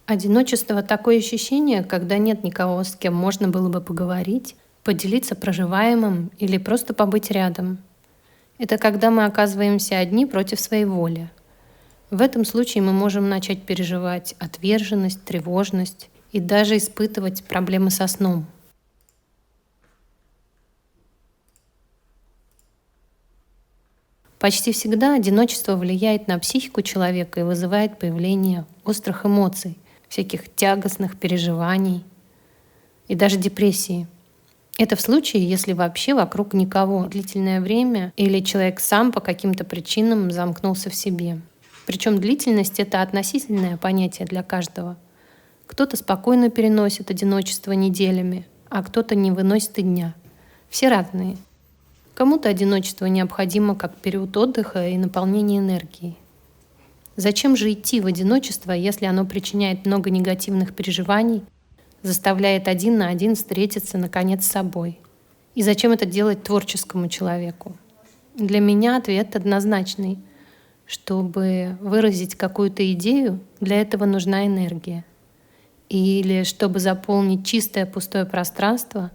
Одиночество — такое ощущение, когда нет никого, с кем можно было бы поговорить, поделиться проживаемым или просто побыть рядом. Это когда мы оказываемся одни против своей воли. В этом случае мы можем начать переживать отверженность, тревожность и даже испытывать проблемы со сном. Почти всегда одиночество влияет на психику человека и вызывает появление острых эмоций, всяких тягостных переживаний и даже депрессии. Это в случае, если вообще вокруг никого длительное время или человек сам по каким-то причинам замкнулся в себе. Причем длительность — это относительное понятие для каждого. Кто-то спокойно переносит одиночество неделями, а кто-то не выносит и дня. Все разные. Кому-то одиночество необходимо как период отдыха и наполнения энергией. Зачем же идти в одиночество, если оно причиняет много негативных переживаний, заставляет один на один встретиться наконец с собой? И зачем это делать творческому человеку? Для меня ответ однозначный. Чтобы выразить какую-то идею, для этого нужна энергия. Или чтобы заполнить чистое пустое пространство,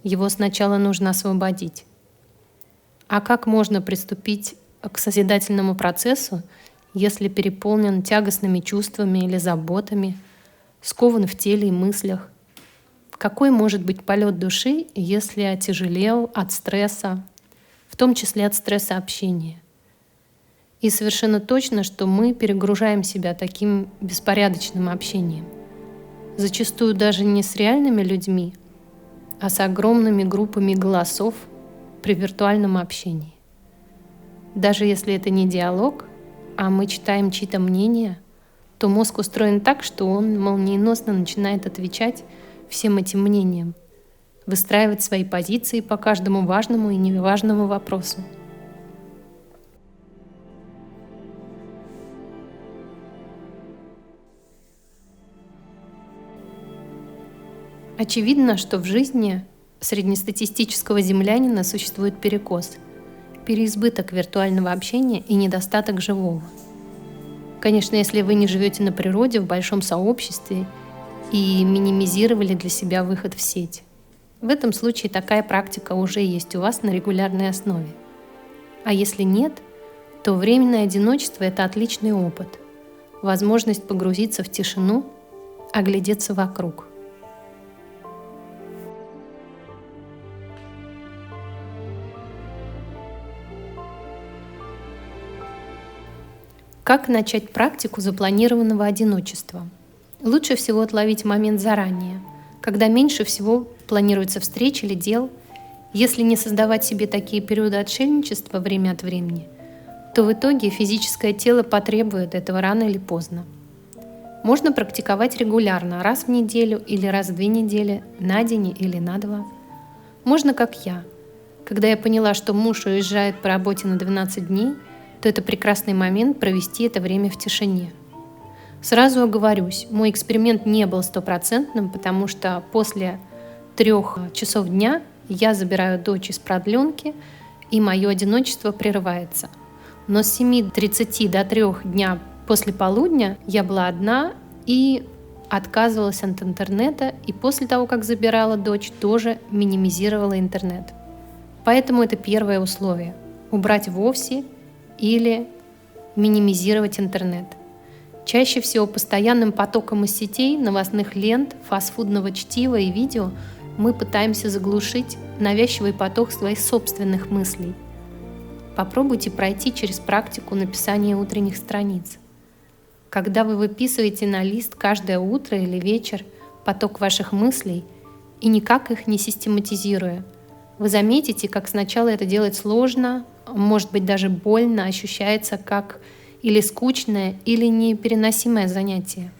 его сначала нужно освободить. А как можно приступить к созидательному процессу, если переполнен тягостными чувствами или заботами, скован в теле и мыслях? Какой может быть полет души, если отяжелел от стресса, в том числе от стресса общения? И совершенно точно, что мы перегружаем себя таким беспорядочным общением. Зачастую даже не с реальными людьми, а с огромными группами голосов при виртуальном общении. Даже если это не диалог, а мы читаем чьи-то мнения, то мозг устроен так, что он молниеносно начинает отвечать всем этим мнениям, выстраивать свои позиции по каждому важному и неважному вопросу. Очевидно, что в жизни среднестатистического землянина существует перекос, переизбыток виртуального общения и недостаток живого. Конечно, если вы не живете на природе, в большом сообществе и минимизировали для себя выход в сеть. В этом случае такая практика уже есть у вас на регулярной основе. А если нет, то временное одиночество — это отличный опыт, возможность погрузиться в тишину, оглядеться вокруг. Как начать практику запланированного одиночества? Лучше всего отловить момент заранее, когда меньше всего планируется встреч или дел. Если не создавать себе такие периоды отшельничества время от времени, то в итоге физическое тело потребует этого рано или поздно. Можно практиковать регулярно, раз в неделю или раз в 2 недели, на день или на 2. Можно как я. Когда я поняла, что муж уезжает по работе на 12 дней, то это прекрасный момент провести это время в тишине. Сразу оговорюсь, мой эксперимент не был стопроцентным, потому что после 3 часов дня я забираю дочь из продленки, и мое одиночество прерывается. Но с 7:30 до 3 дня после полудня я была одна и отказывалась от интернета, и после того, как забирала дочь, тоже минимизировала интернет. Поэтому это первое условие – убрать вовсе или минимизировать интернет. Чаще всего постоянным потоком из сетей, новостных лент, фастфудного чтива и видео мы пытаемся заглушить навязчивый поток своих собственных мыслей. Попробуйте пройти через практику написания утренних страниц. Когда вы выписываете на лист каждое утро или вечер поток ваших мыслей и никак их не систематизируя, вы заметите, как сначала это делать сложно, может быть даже больно, ощущается как или скучное, или непереносимое занятие.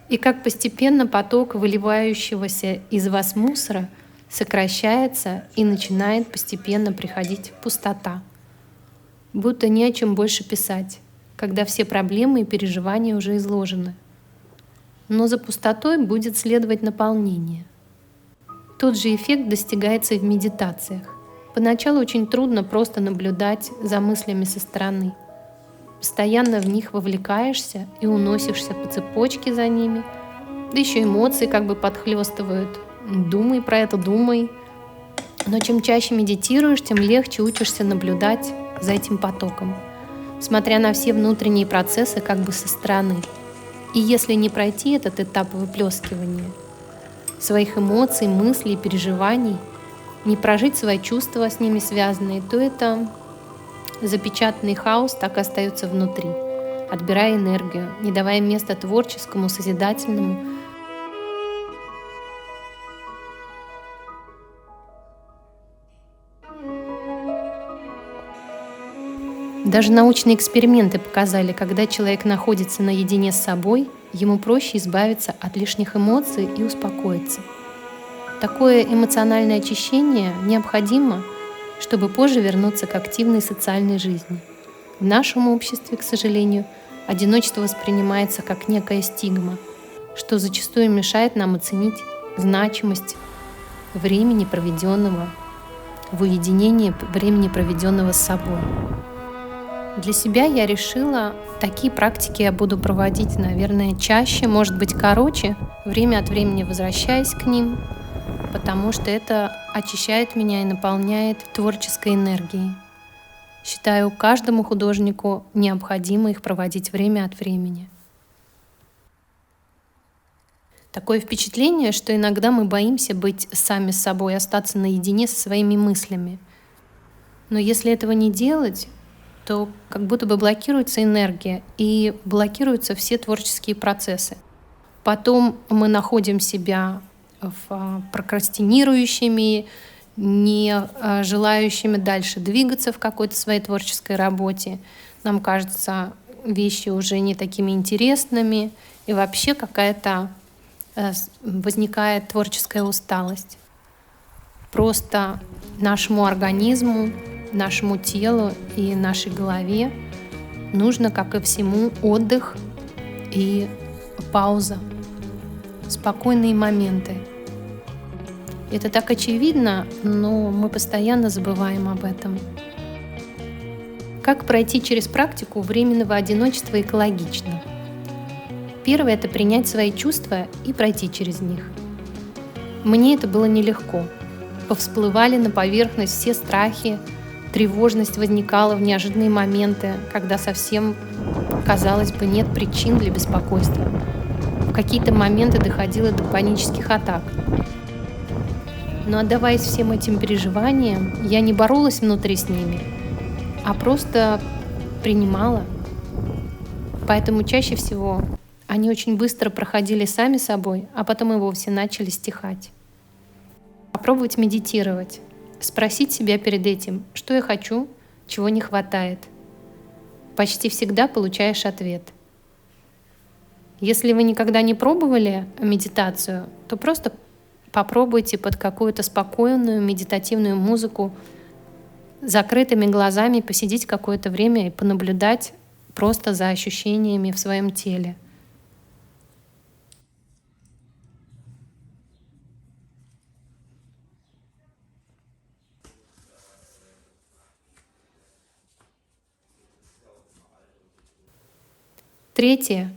И как постепенно поток выливающегося из вас мусора сокращается и начинает постепенно приходить пустота. Будто не о чем больше писать, когда все проблемы и переживания уже изложены. Но за пустотой будет следовать наполнение. Тот же эффект достигается и в медитациях. Поначалу очень трудно просто наблюдать за мыслями со стороны. постоянно в них вовлекаешься и уносишься по цепочке за ними. Да еще эмоции как бы подхлестывают. Думай про это, думай. Но чем чаще медитируешь, тем легче учишься наблюдать за этим потоком, смотря на все внутренние процессы как бы со стороны. И если не пройти этот этап выплескивания своих эмоций, мыслей, переживаний, не прожить свои чувства с ними связанные, то это запечатанный хаос так и остается внутри, отбирая энергию, не давая места творческому, созидательному. Даже научные эксперименты показали, когда человек находится наедине с собой, ему проще избавиться от лишних эмоций и успокоиться. Такое эмоциональное очищение необходимо, чтобы позже вернуться к активной социальной жизни. В нашем обществе, к сожалению, одиночество воспринимается как некая стигма, что зачастую мешает нам оценить значимость времени, проведенного в уединении, времени, проведенного с собой. Для себя я решила, такие практики я буду проводить, наверное, чаще, может быть, короче, время от времени возвращаясь к ним, потому что это очищает меня и наполняет творческой энергией. Считаю, каждому художнику необходимо их проводить время от времени. Такое впечатление, что иногда мы боимся быть сами с собой, остаться наедине со своими мыслями. Но если этого не делать, то как будто бы блокируется энергия и блокируются все творческие процессы. Потом мы находим себя прокрастинирующими, не желающими дальше двигаться в какой-то своей творческой работе. Нам кажется, вещи уже не такими интересными, и вообще какая-то возникает творческая усталость. Просто нашему организму, нашему телу и нашей голове нужно, как и всему, отдых и пауза, спокойные моменты. Это так очевидно, но мы постоянно забываем об этом. Как пройти через практику временного одиночества экологично? Первое — это принять свои чувства и пройти через них. Мне это было нелегко. Повсплывали на поверхность все страхи, тревожность возникала в неожиданные моменты, когда совсем, казалось бы, нет причин для беспокойства. В какие-то моменты доходило до панических атак. Но отдаваясь всем этим переживаниям, я не боролась внутри с ними, а просто принимала. Поэтому чаще всего они очень быстро проходили сами собой, а потом и вовсе начали стихать. Попробовать медитировать. Спросить себя перед этим, что я хочу, чего не хватает. Почти всегда получаешь ответ. Если вы никогда не пробовали медитацию, то просто попробуйте под какую-то спокойную медитативную музыку закрытыми глазами посидеть какое-то время и понаблюдать просто за ощущениями в своем теле. Третье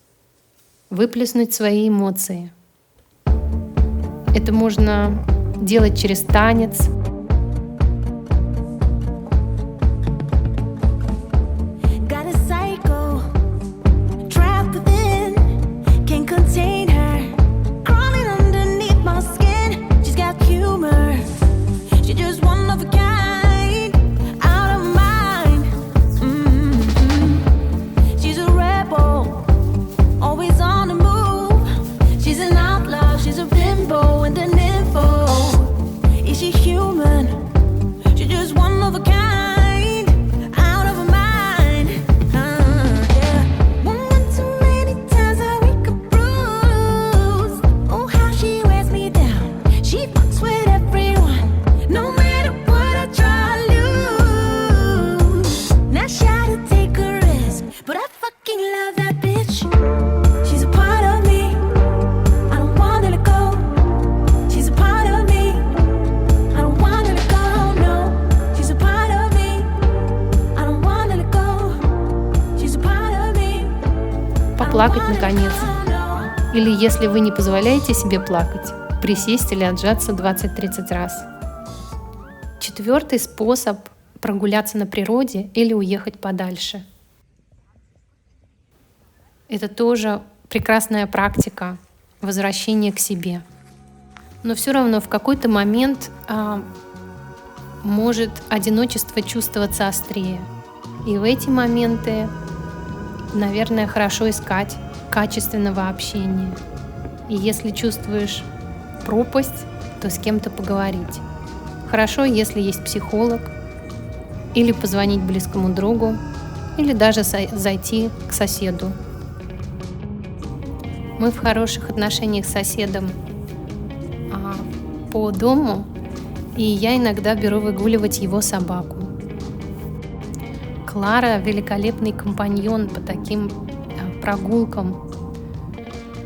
— выплеснуть свои эмоции. Это можно делать через танец. She's a bimbo and an info. Is she human? поплакать наконец. Или если вы не позволяете себе плакать, присесть или отжаться 20-30 раз. Четвертый способ — прогуляться на природе или уехать подальше. Это тоже прекрасная практика возвращения к себе. Но все равно в какой-то момент может одиночество чувствоваться острее. И в эти моменты, наверное, хорошо искать качественного общения. И если чувствуешь пропасть, то с кем-то поговорить. Хорошо, если есть психолог, или позвонить близкому другу, или даже зайти к соседу. Мы в хороших отношениях с соседом по дому, и я иногда беру выгуливать его собаку. Клара — великолепный компаньон по таким прогулкам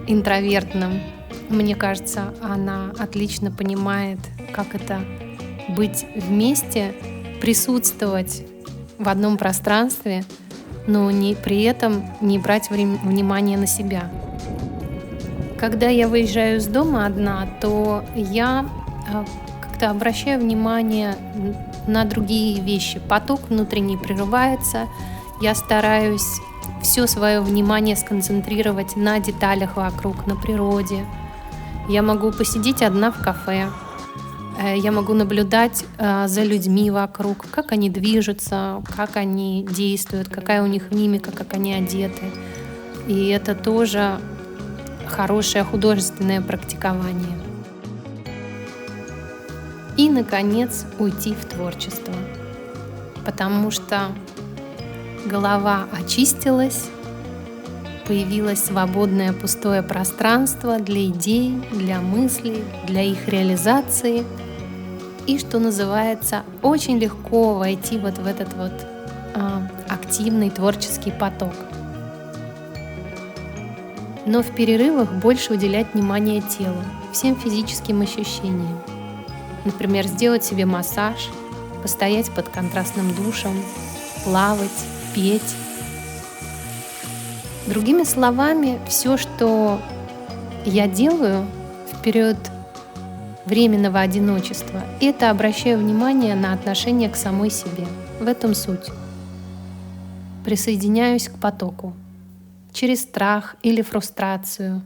интровертным. Мне кажется, она отлично понимает, как это быть вместе, присутствовать в одном пространстве, но при этом не брать внимание на себя. Когда я выезжаю из дома одна, то я как-то обращаю внимание на другие вещи. Поток внутренний прерывается. Я стараюсь все свое внимание сконцентрировать на деталях вокруг, на природе. Я могу посидеть одна в кафе. Я могу наблюдать за людьми вокруг, как они движутся, как они действуют, какая у них мимика, как они одеты. И это тоже хорошее художественное практикование. И, наконец, уйти в творчество. Потому что голова очистилась, появилось свободное пустое пространство для идей, для мыслей, для их реализации. И, что называется, очень легко войти вот в этот активный творческий поток. Но в перерывах больше уделять внимание телу, всем физическим ощущениям. Например, сделать себе массаж, постоять под контрастным душем, плавать, петь. Другими словами, все, что я делаю в период временного одиночества, это обращаю внимание на отношение к самой себе. В этом суть. Присоединяюсь к потоку. Через страх или фрустрацию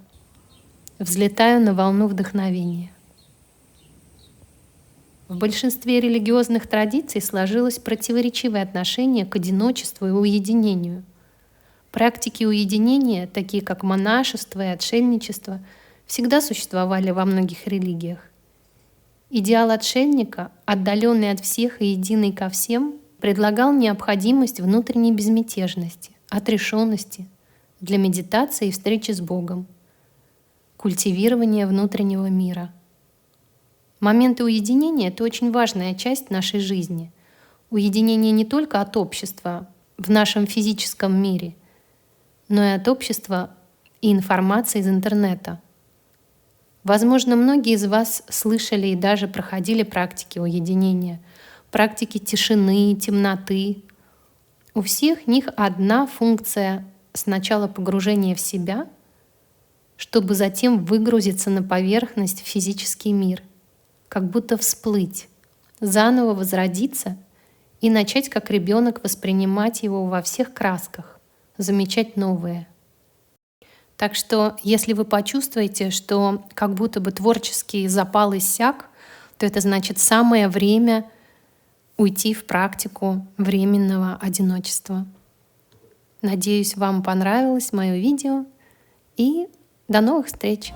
взлетаю на волну вдохновения. В большинстве религиозных традиций сложилось противоречивое отношение к одиночеству и уединению. Практики уединения, такие как монашество и отшельничество, всегда существовали во многих религиях. Идеал отшельника, отдаленный от всех и единый ко всем, предлагал необходимость внутренней безмятежности, отрешенности для медитации и встречи с Богом, культивирования внутреннего мира. Моменты уединения — это очень важная часть нашей жизни. Уединение не только от общества в нашем физическом мире, но и от общества и информации из интернета. Возможно, многие из вас слышали и даже проходили практики уединения, практики тишины, темноты. У всех них одна функция — сначала погружение в себя, чтобы затем выгрузиться на поверхность в физический мир, как будто всплыть, заново возродиться и начать как ребенок воспринимать его во всех красках, замечать новое. Так что, если вы почувствуете, что как будто бы творческий запал иссяк, то это значит самое время уйти в практику временного одиночества. Надеюсь, вам понравилось мое видео, и до новых встреч!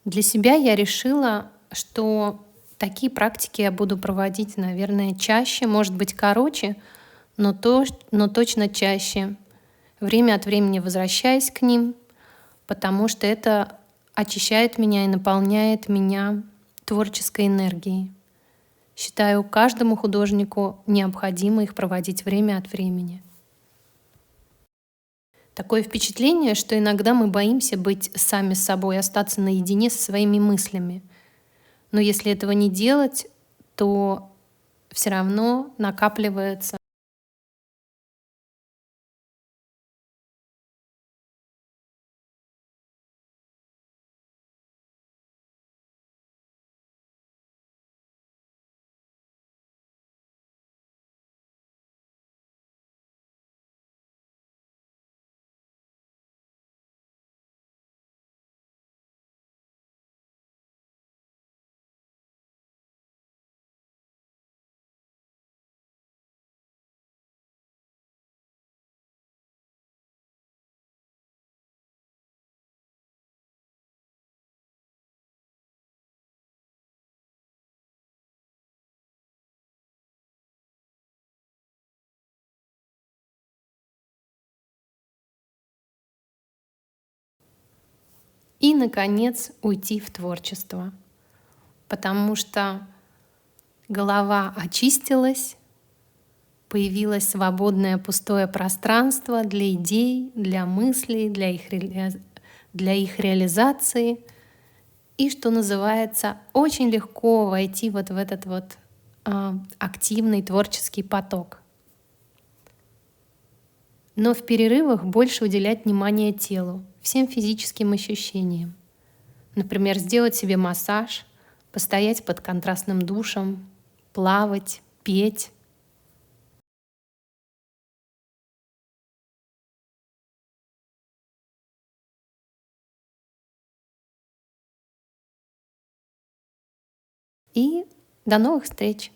Для себя я решила, что такие практики я буду проводить, наверное, чаще, может быть, короче, но точно чаще, время от времени возвращаясь к ним, потому что это очищает меня и наполняет меня творческой энергией. Считаю, каждому художнику необходимо их проводить время от времени. Такое впечатление, что иногда мы боимся быть сами с собой, остаться наедине со своими мыслями. Но если этого не делать, то все равно накапливается. И, наконец, уйти в творчество, потому что голова очистилась, появилось свободное пустое пространство для идей, для мыслей, для их реализации. И, что называется, очень легко войти вот в этот вот активный творческий поток. Но в перерывах больше уделять внимание телу, всем физическим ощущениям. Например, сделать себе массаж, постоять под контрастным душем, плавать, петь. И до новых встреч!